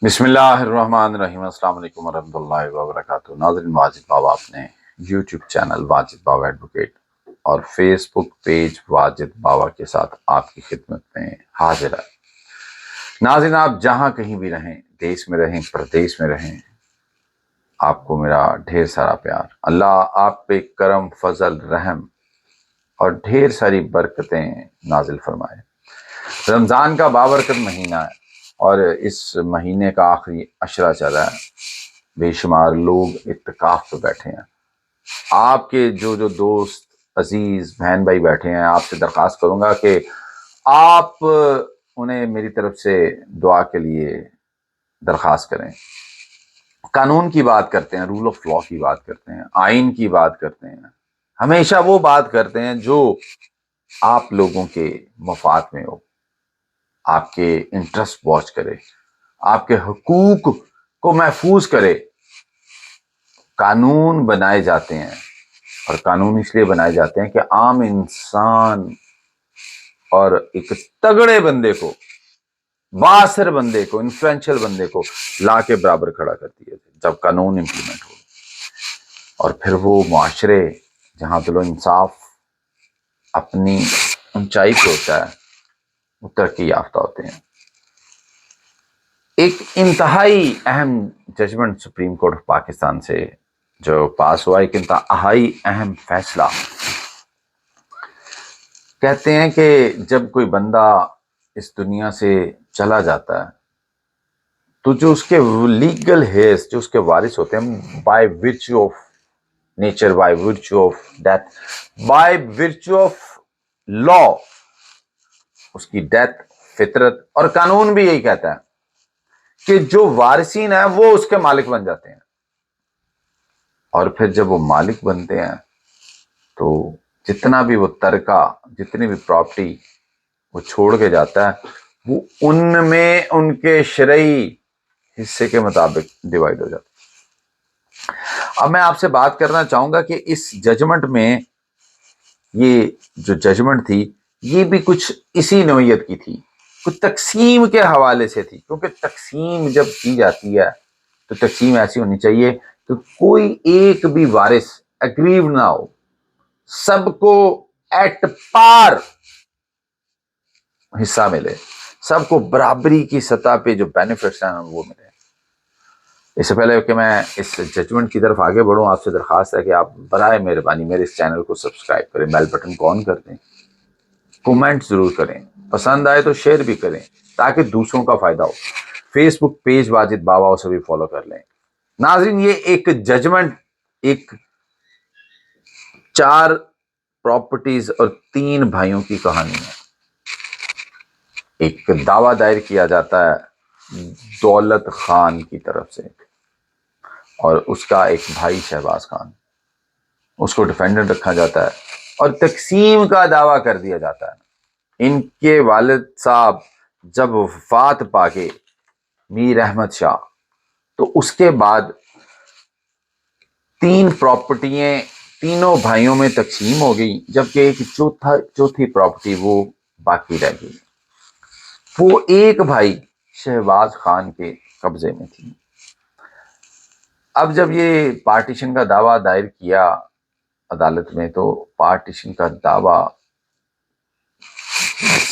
بسم اللہ الرحمن الرحیم۔ السلام علیکم ورحمۃ اللہ وبرکاتہ۔ ناظرین، واجد بابا اپنے یوٹیوب چینل واجد بابا ایڈوکیٹ اور فیس بک پیج واجد بابا کے ساتھ آپ کی خدمت میں حاضر ہے۔ ناظرین، آپ جہاں کہیں بھی رہیں، دیش میں رہیں، پردیش میں رہیں، آپ کو میرا ڈھیر سارا پیار۔ اللہ آپ پہ کرم، فضل، رحم اور ڈھیر ساری برکتیں نازل فرمائے۔ رمضان کا بابرکت مہینہ ہے اور اس مہینے کا آخری عشرہ چل رہا ہے۔ بے شمار لوگ اعتکاف پہ بیٹھے ہیں۔ آپ کے جو دوست عزیز بہن بھائی بیٹھے ہیں، آپ سے درخواست کروں گا کہ آپ انہیں میری طرف سے دعا کے لیے درخواست کریں۔ قانون کی بات کرتے ہیں، رول آف لا کی بات کرتے ہیں، آئین کی بات کرتے ہیں، ہمیشہ وہ بات کرتے ہیں جو آپ لوگوں کے مفاد میں ہو، آپ کے انٹرسٹ واچ کرے، آپ کے حقوق کو محفوظ کرے۔ قانون بنائے جاتے ہیں اور قانون اس لیے بنائے جاتے ہیں کہ عام انسان اور ایک تگڑے بندے کو، بااثر بندے کو، انفلوئنشل بندے کو لا کے برابر کھڑا کر دیا جائے جب قانون امپلیمنٹ ہو، اور پھر وہ معاشرے جہاں عدل و انصاف اپنی اونچائی پہ ہوتا ہے وہ ترقی یافتہ ہوتے ہیں۔ ایک انتہائی اہم judgment Supreme Court of Pakistan سے جو پاس ہوا، ایک انتہائی اہم فیصلہ۔ کہتے ہیں کہ جب کوئی بندہ اس دنیا سے چلا جاتا ہے تو جو اس کے لیگل ہیئرز، جو اس کے وارث ہوتے ہیں، by virtue of nature, by virtue of death, by virtue of law, اس کی ڈیتھ، فطرت اور قانون بھی یہی کہتا ہے کہ جو وارثین ہیں وہ اس کے مالک بن جاتے ہیں، اور پھر جب وہ مالک بنتے ہیں تو جتنا بھی وہ ترکہ، جتنی بھی پراپرٹی وہ چھوڑ کے جاتا ہے، وہ ان میں ان کے شرعی حصے کے مطابق ڈیوائیڈ ہو جاتا ہے۔ اب میں آپ سے بات کرنا چاہوں گا کہ اس ججمنٹ میں، یہ جو ججمنٹ تھی یہ بھی کچھ اسی نوعیت کی تھی، کچھ تقسیم کے حوالے سے تھی، کیونکہ تقسیم جب کی جاتی ہے تو تقسیم ایسی ہونی چاہیے کہ کوئی ایک بھی وارث اگریو نہ ہو، سب کو ایٹ پار حصہ ملے، سب کو برابری کی سطح پہ جو بینیفٹس ہیں وہ ملے۔ اس سے پہلے کہ میں اس ججمنٹ کی طرف آگے بڑھوں، آپ سے درخواست ہے کہ آپ برائے مہربانی میرے اس چینل کو سبسکرائب کریں، بیل بٹن کو آن کر دیں، کومنٹ ضرور کریں، پسند آئے تو شیئر بھی کریں تاکہ دوسروں کا فائدہ ہو۔ فیس بک پیج واجد بابا اسے بھی فالو کر لیں۔ ناظرین، یہ ایک ججمنٹ ایک 4 پراپرٹیز اور 3 بھائیوں کی کہانی ہے۔ ایک دعویٰ دائر کیا جاتا ہے دولت خان کی طرف سے، اور اس کا ایک بھائی شہباز خان، اس کو ڈیفینڈنٹ رکھا جاتا ہے اور تقسیم کا دعویٰ کر دیا جاتا ہے۔ ان کے والد صاحب جب وفات پا کے میر احمد شاہ، تو اس کے بعد 3 پراپرٹیاں تینوں بھائیوں میں تقسیم ہو گئی، جبکہ ایک چوتھی پراپرٹی وہ باقی رہ گئی، وہ ایک بھائی شہباز خان کے قبضے میں تھی۔ اب جب یہ پارٹیشن کا دعویٰ دائر کیا عدالت میں، تو پارٹیشن کا دعویٰ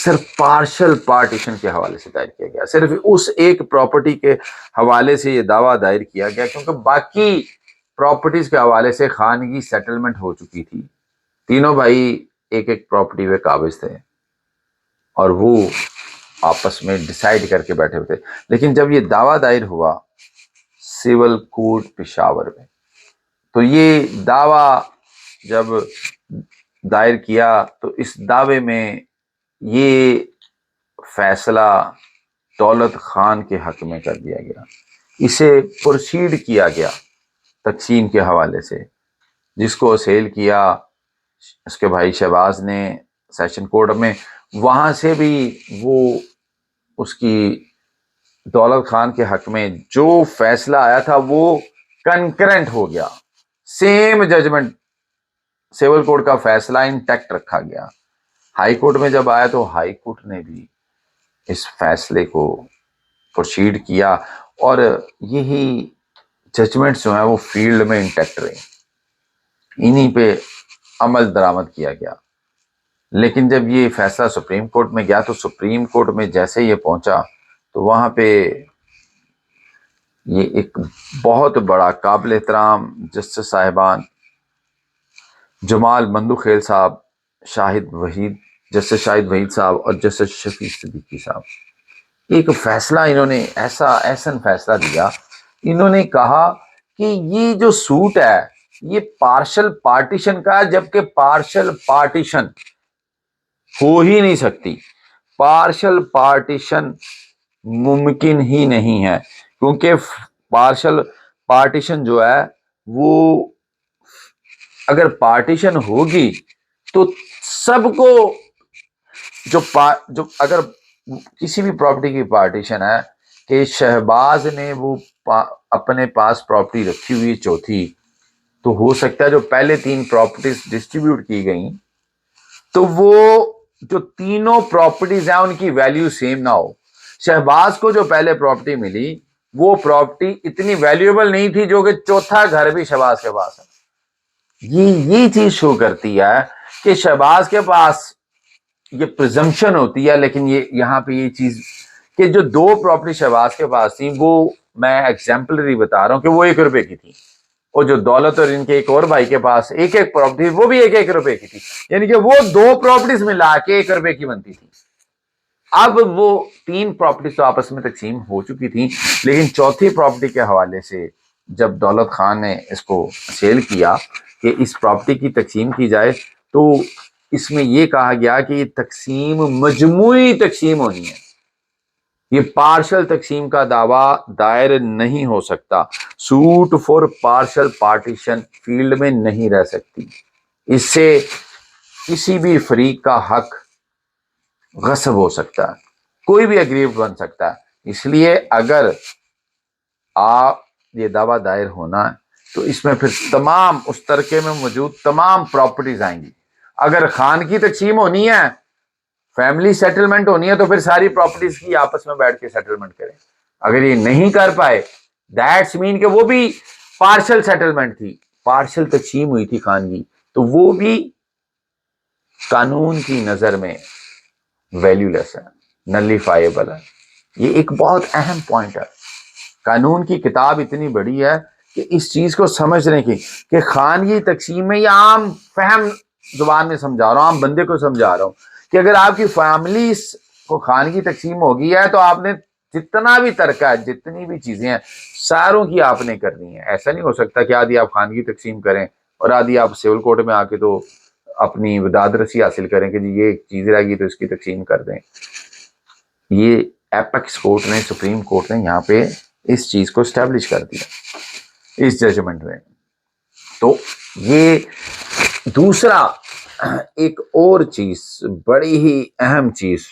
صرف پارشل پارٹیشن کے حوالے سے دائر کیا گیا، صرف اس ایک پراپرٹی کے حوالے سے یہ دعویٰ دائر کیا گیا، کیونکہ باقی پراپرٹیز کے حوالے سے خانگی سیٹلمنٹ ہو چکی تھی۔ تینوں بھائی ایک ایک پراپرٹی پہ قابض تھے اور وہ آپس میں ڈیسائیڈ کر کے بیٹھے ہوئے تھے۔ لیکن جب یہ دعویٰ دائر ہوا سول کوڈ پشاور میں، تو یہ دعویٰ جب دائر کیا تو اس دعوے میں یہ فیصلہ دولت خان کے حق میں کر دیا گیا، اسے پروسیڈ کیا گیا تقسیم کے حوالے سے، جس کو سیل کیا اس کے بھائی شہباز نے سیشن کورٹ میں، وہاں سے بھی وہ اس کی دولت خان کے حق میں جو فیصلہ آیا تھا وہ کنکرنٹ ہو گیا، سیم ججمنٹ سول کورٹ کا فیصلہ انٹیکٹ رکھا گیا۔ ہائی کورٹ میں جب آیا تو ہائی کورٹ نے بھی اس فیصلے کو پروسیڈ کیا اور یہی ججمنٹس جو ہیں وہ فیلڈ میں انٹیکٹ رہے، انہی پہ عمل درآمد کیا گیا۔ لیکن جب یہ فیصلہ سپریم کورٹ میں گیا تو سپریم کورٹ میں جیسے یہ پہنچا تو وہاں پہ یہ ایک بہت بڑا قابل احترام جسٹس صاحبان جمال مندوخیل صاحب، جسٹس شاہد وحید صاحب اور جسٹس شفیع صدیقی صاحب، ایک فیصلہ انہوں نے ایسا فیصلہ دیا، انہوں نے کہا کہ یہ جو سوٹ ہے یہ پارشل پارٹیشن کا ہے، جبکہ پارشل پارٹیشن ہو ہی نہیں سکتی، پارشل پارٹیشن ممکن ہی نہیں ہے، کیونکہ پارشل پارٹیشن جو ہے وہ اگر پارٹیشن ہوگی تو سب کو جو اگر کسی بھی پراپرٹی کی پارٹیشن ہے کہ شہباز نے وہ اپنے پاس پراپرٹی رکھی ہوئی چوتھی، تو ہو سکتا ہے جو پہلے 3 پراپرٹیز ڈسٹریبیوٹ کی گئیں تو وہ جو تینوں پراپرٹیز ہیں ان کی ویلیو سیم نہ ہو۔ شہباز کو جو پہلے پراپرٹی ملی وہ پراپرٹی اتنی ویلیوبل نہیں تھی جو کہ چوتھا گھر بھی شہباز کے پاس ہے۔ یہ چیز شو کرتی ہے کہ شہباز کے پاس یہ پرزمپشن ہوتی ہے، لیکن یہاں پہ یہ چیز کہ جو 2 پراپرٹی شہباز کے پاس تھیں وہ میں ایگزامپلری بتا رہا ہوں کہ وہ 1 روپے کی تھی، اور جو دولت اور ان کے ایک اور بھائی کے پاس ایک پراپرٹی وہ بھی 1 روپے کی تھی، یعنی کہ وہ 2 پراپرٹیز ملا کے 1 روپے کی بنتی تھی۔ اب وہ 3 پراپرٹیز تو آپس میں تقسیم ہو چکی تھیں، لیکن چوتھی پراپرٹی کے حوالے سے جب دولت خان نے اس کو سیل کیا کہ اس پراپرٹی کی تقسیم کی جائے تو اس میں یہ کہا گیا کہ یہ تقسیم مجموعی تقسیم ہونی ہے، یہ پارشل تقسیم کا دعویٰ دائر نہیں ہو سکتا، suit for partial partition field میں نہیں رہ سکتی، اس سے کسی بھی فریق کا حق غصب ہو سکتا ہے، کوئی بھی اگریوٹ بن سکتا ہے۔ اس لیے اگر آپ یہ دعویٰ دائر ہونا ہے تو اس میں پھر تمام اس ترکے میں موجود تمام پراپرٹیز آئیں گی۔ اگر خان کی تقسیم ہونی ہے، فیملی سیٹلمنٹ ہونی ہے، تو پھر ساری پراپرٹیز کی آپس میں بیٹھ کے سیٹلمنٹ کریں۔ اگر یہ نہیں کر پائے دیٹس مین کہ وہ بھی پارشل سیٹلمنٹ تھی، پارشل تقسیم ہوئی تھی خان کی، تو وہ بھی قانون کی نظر میں ویلیو لیس ہے، نلیفائیبل ہے۔ یہ ایک بہت اہم پوائنٹ ہے۔ قانون کی کتاب اتنی بڑی ہے کہ اس چیز کو سمجھنے کی کہ خانگی تقسیم میں یہ عام فہم زبان میں سمجھا رہا ہوں، عام بندے کو سمجھا رہا ہوں کہ اگر آپ کی فیملی کو خانگی تقسیم ہو گئی ہے تو آپ نے جتنا بھی ترکہ ہے، جتنی بھی چیزیں ہیں، ساروں کی آپ نے کرنی ہے۔ ایسا نہیں ہو سکتا کہ آدھی آپ خانگی تقسیم کریں اور آدھی آپ سول کورٹ میں آ کے تو اپنی وداد رسی حاصل کریں کہ جی یہ چیز رہ گئی تو اس کی تقسیم کر دیں۔ یہ ایپیکس کورٹ نے، سپریم کورٹ نے یہاں پہ اس چیز کو اسٹیبلش کر دیا اس ججمنٹ میں۔ تو یہ دوسرا ایک اور چیز، بڑی ہی اہم چیز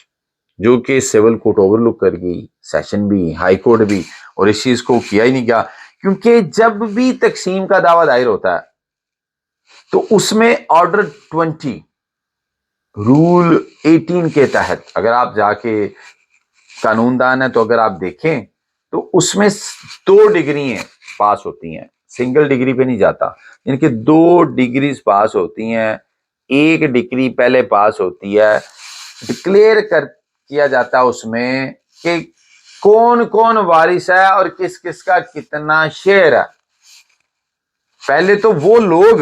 جو کہ سول کورٹ اوور لک کر گئی، سیشن بھی، ہائی کورٹ بھی، اور اس چیز کو کیا ہی نہیں گیا، کیونکہ جب بھی تقسیم کا دعویٰ دائر ہوتا ہے تو اس میں آرڈر 20 رول 18 کے تحت اگر آپ جا کے قانون دان ہے تو اگر آپ دیکھیں تو اس میں 2 ڈگریاں پاس ہوتی ہیں، سنگل ڈگری پہ نہیں جاتا، یعنی کہ 2 ڈگریز پاس ہوتی ہیں۔ ایک ڈگری پہلے پاس ہوتی ہے، ڈکلیئر کیا جاتا ہے اس میں کہ کون کون وارث ہے اور کس کس کا کتنا شیئر ہے۔ پہلے تو وہ لوگ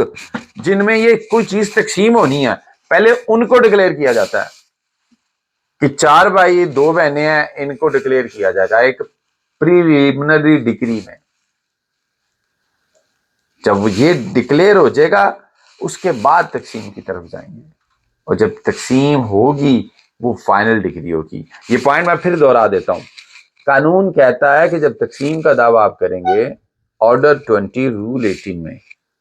جن میں یہ کوئی چیز تقسیم ہونی ہے پہلے ان کو ڈکلیئر کیا جاتا ہے کہ 4 بھائی 2 بہنیں ہیں، ان کو ڈکلیئر کیا جائے گا ایک پریلیمنری ڈگری میں۔ جب یہ ڈکلیئر ہو جائے گا اس کے بعد تقسیم کی طرف جائیں گے، اور جب تقسیم ہوگی وہ فائنل ڈگری ہوگی۔ یہ پوائنٹ میں پھر دوہرا دیتا ہوں، قانون کہتا ہے کہ جب تقسیم کا دعویٰ آپ کریں گے آرڈر 20 رول 18 میں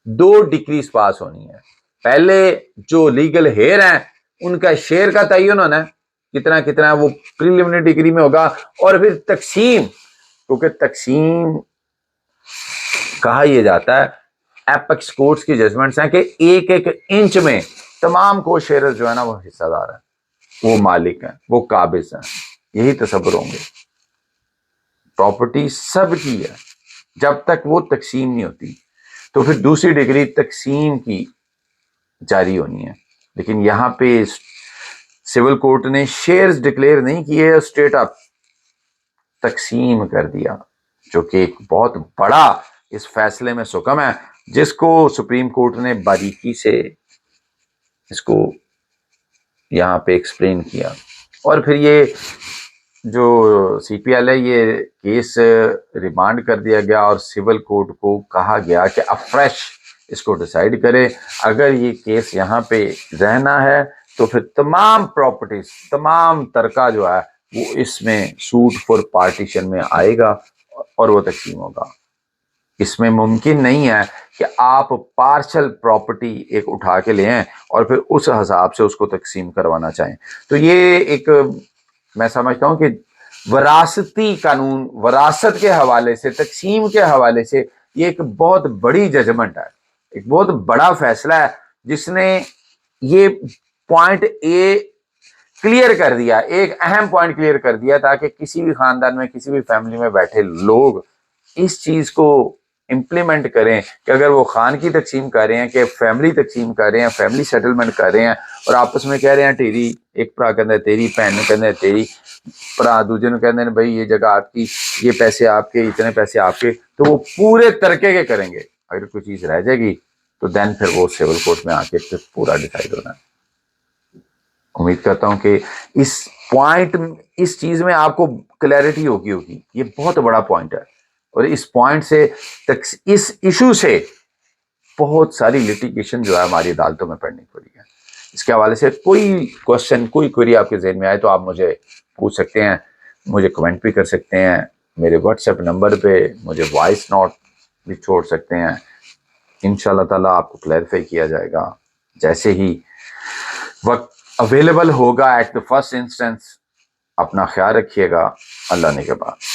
2 ڈگریز پاس ہونی ہے۔ پہلے جو لیگل ہیئر ہیں ان کا شیئر کا تعین ہونا ہے، کتنا کتنا وہ پریلیمنری ڈگری میں ہوگا، اور پھر تقسیم، کیونکہ تقسیم کہا یہ جاتا ہے، ایپیکس کورٹس کی ججمنٹس ہیں کہ 1 انچ میں تمام کو شیئرز جو ہے نا وہ حصہ دار ہیں، وہ مالک ہیں، وہ قابض ہیں، یہی تصور ہوں گے۔ پراپرٹی سب کی ہے جب تک وہ تقسیم نہیں ہوتی، تو پھر دوسری ڈگری تقسیم کی جاری ہونی ہے. لیکن یہاں پہ سول کورٹ نے شیئرز ڈکلیئر نہیں کیے، اسٹریٹ اپ تقسیم کر دیا، جو کہ ایک بہت بڑا اس فیصلے میں سکم ہے، جس کو سپریم کورٹ نے باریکی سے اس کو یہاں پہ ایکسپلین کیا. اور پھر یہ جو سی پی ایل ہے، یہ کیس ریمانڈ کر دیا گیا اور سول کورٹ کو کہا گیا کہ اب فریش اس کو ڈیسائیڈ کرے. اگر یہ کیس یہاں پہ رہنا ہے تو پھر تمام پراپرٹیز، تمام ترکہ جو ہے وہ اس میں سوٹ فور پارٹیشن میں آئے گا اور وہ تقسیم ہوگا. اس میں ممکن نہیں ہے کہ آپ پارشل پراپرٹی ایک اٹھا کے لیں اور پھر اس حساب سے اس کو تقسیم کروانا چاہیں. تو یہ ایک میں سمجھتا ہوں کہ وراثتی قانون، وراثت کے حوالے سے، تقسیم کے حوالے سے یہ ایک بہت بڑی ججمنٹ ہے، ایک بہت بڑا فیصلہ ہے، جس نے یہ پوائنٹ اے کلیئر کر دیا، ایک اہم پوائنٹ کلیئر کر دیا، تاکہ کسی بھی خاندان میں، کسی بھی فیملی میں بیٹھے لوگ اس چیز کو امپلیمنٹ کریں کہ اگر وہ خان کی تقسیم کر رہے ہیں، کہ فیملی تقسیم کر رہے ہیں، فیملی سیٹلمنٹ کر رہے ہیں اور آپس میں کہہ رہے ہیں ٹیری، ایک بھرا کہنا ہے تیری، بہن نے کہنا ہے تیری، بھرا دوسرے نے کہنا ہے بھائی یہ جگہ آپ کی، یہ پیسے آپ کے، اتنے پیسے آپ کے، تو وہ پورے ترکے کے کریں گے. اگر کوئی چیز رہ جائے گی تو دین پھر وہ سول کورٹ میں آ کے پھر پورا ڈیسائیڈ ہونا ہے. امید کرتا ہوں کہ اس پوائنٹ، اس چیز میں آپ کو کلیئرٹی ہوگی. یہ بہت بڑا پوائنٹ ہے اور اس پوائنٹ سے اس ایشو سے بہت ساری لٹیگیشن جو ہے ہماری عدالتوں میں پڑنی پڑی ہے. اس کے حوالے سے کوئی کوشچن، کوئی کوئری آپ کے ذہن میں آئے تو آپ مجھے پوچھ سکتے ہیں، مجھے کمنٹ بھی کر سکتے ہیں، میرے واٹس ایپ نمبر پہ مجھے وائس نوٹ بھی چھوڑ سکتے ہیں. انشاءاللہ تعالیٰ آپ کو کلیریفائی کیا جائے گا جیسے ہی وقت اویلیبل ہوگا. ایٹ دا فرسٹ انسٹنس اپنا خیال رکھیے گا. اللہ نے کے بعد